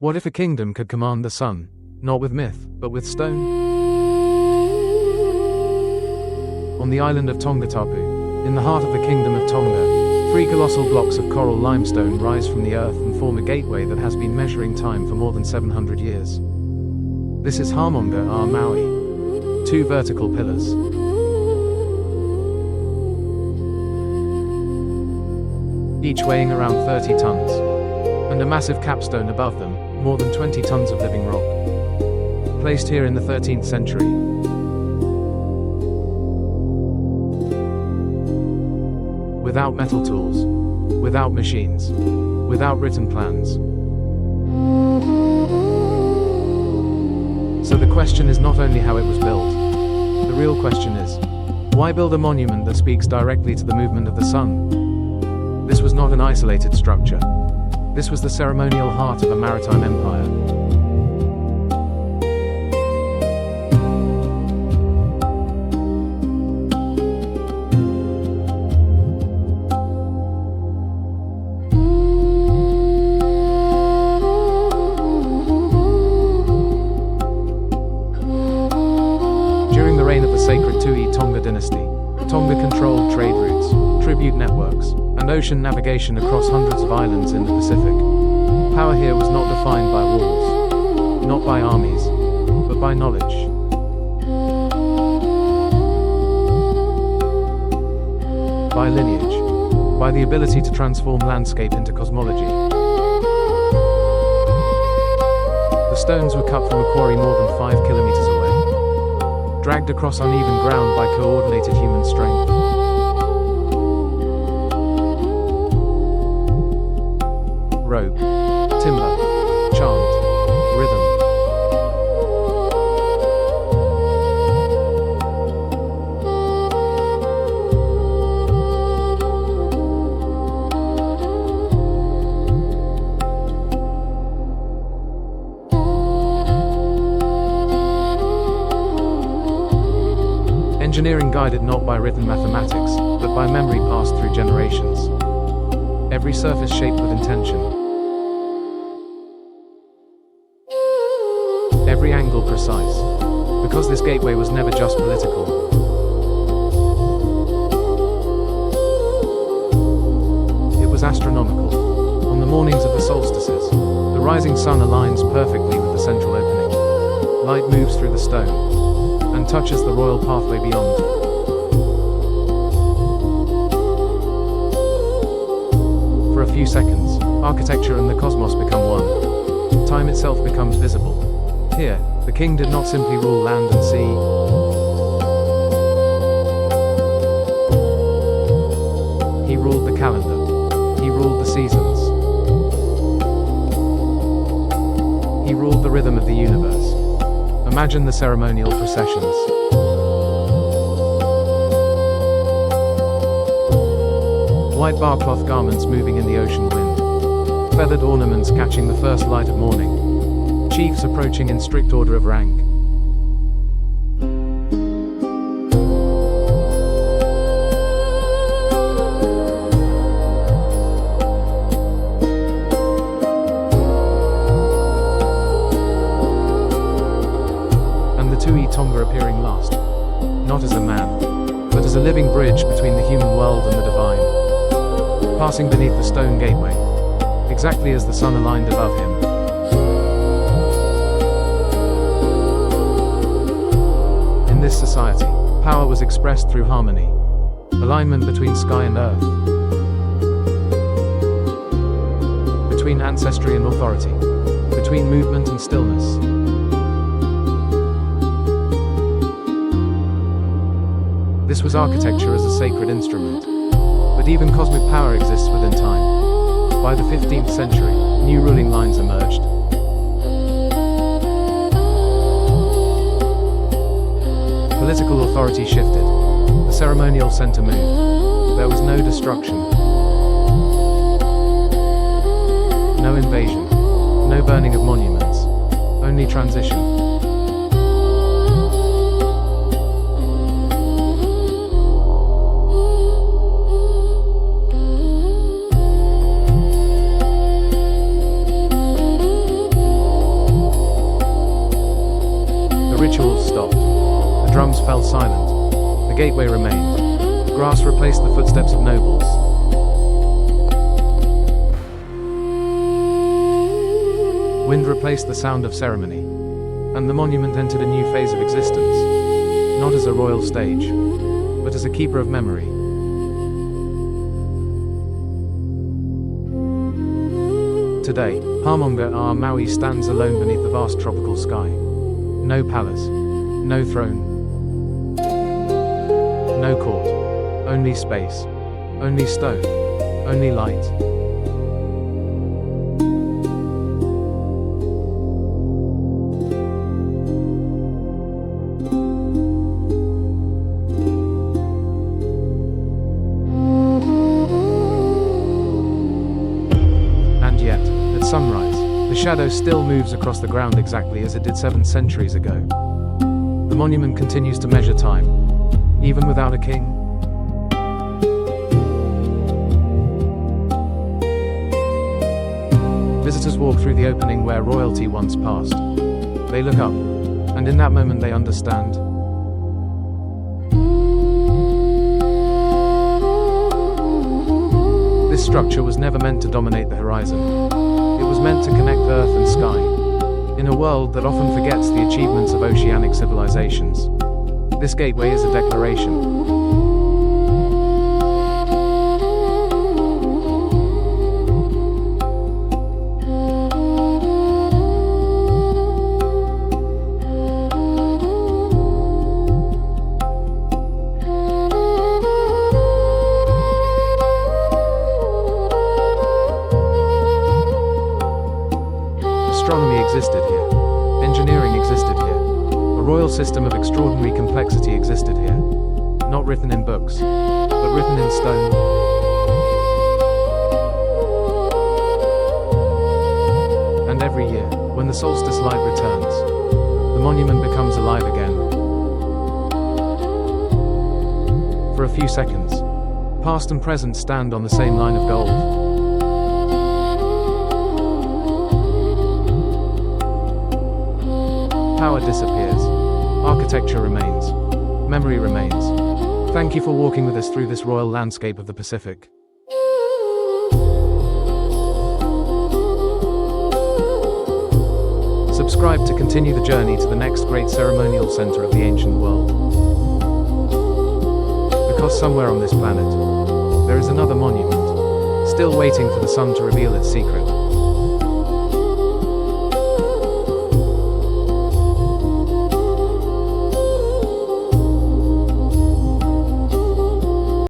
What if a kingdom could command the sun, not with myth, but with stone? On the island of Tongatapu, in the heart of the kingdom of Tonga, 3 colossal blocks of coral limestone rise from the earth and form a gateway that has been measuring time for more than 700 years. This is Haʻamonga, or Maui. 2 vertical pillars. Each weighing around 30 tons. And a massive capstone above them, more than 20 tons of living rock. Placed here in the 13th century. Without metal tools. Without machines. Without written plans. So the question is not only how it was built. The real question is, why build a monument that speaks directly to the movement of the sun? This was not an isolated structure. This was the ceremonial heart of a maritime empire. During the reign of the sacred Tuʻi Tonga dynasty, Tonga controlled trade routes, tribute networks, and ocean navigation across hundreds of islands in the Pacific. Power here was not defined by walls, not by armies, but by knowledge. By lineage, by the ability to transform landscape into cosmology. The stones were cut from a quarry more than 5 kilometers away, dragged across uneven ground by coordinated human strength. Rope, timber, chant, rhythm. Engineering guided not by written mathematics, but by memory passed through generations. Every surface shaped with intention. Every angle precise. Because this gateway was never just political. It was astronomical. On the mornings of the solstices, the rising sun aligns perfectly with the central opening. Light moves through the stone, and touches the royal pathway beyond. For a few seconds, architecture and the cosmos become one. Time itself becomes visible. Here, the king did not simply rule land and sea. He ruled the calendar. He ruled the seasons. He ruled the rhythm of the universe. Imagine the ceremonial processions. White barcloth garments moving in the ocean wind. Feathered ornaments catching the first light of morning. Chiefs approaching in strict order of rank. And the Tuʻi Tonga appearing last. Not as a man, but as a living bridge between the human world and the divine. Passing beneath the stone gateway, exactly as the sun aligned above him. In this society, power was expressed through harmony, alignment between sky and earth, between ancestry and authority, between movement and stillness. This was architecture as a sacred instrument. But even cosmic power exists within time. By the 15th century, new ruling lines emerged. Political authority shifted. The ceremonial center moved. There was no destruction. No invasion. No burning of monuments. Only transition. rituals stopped. The drums fell silent. The gateway remained. Grass replaced the footsteps of nobles. Wind replaced the sound of ceremony. And the monument entered a new phase of existence. Not as a royal stage, but as a keeper of memory. Today, Haʻamonga, Maui stands alone beneath the vast tropical sky. No palace, no throne, no court, only space, only stone, only light. And yet, at sunrise, the shadow still moves across the ground exactly as it did 7 centuries ago. The monument continues to measure time, even without a king. Visitors walk through the opening where royalty once passed. They look up, and in that moment they understand. This structure was never meant to dominate the horizon. It was meant to connect earth and sky. In a world that often forgets the achievements of oceanic civilizations, this gateway is a declaration. Astronomy existed here. Engineering existed here. A royal system of extraordinary complexity existed here. Not written in books, but written in stone. And every year, when the solstice light returns, the monument becomes alive again. For a few seconds, past and present stand on the same line of gold. Power disappears. Architecture remains. Memory remains. Thank you for walking with us through this royal landscape of the Pacific. Subscribe to continue the journey to the next great ceremonial center of the ancient world. Because somewhere on this planet, there is another monument, still waiting for the sun to reveal its secret.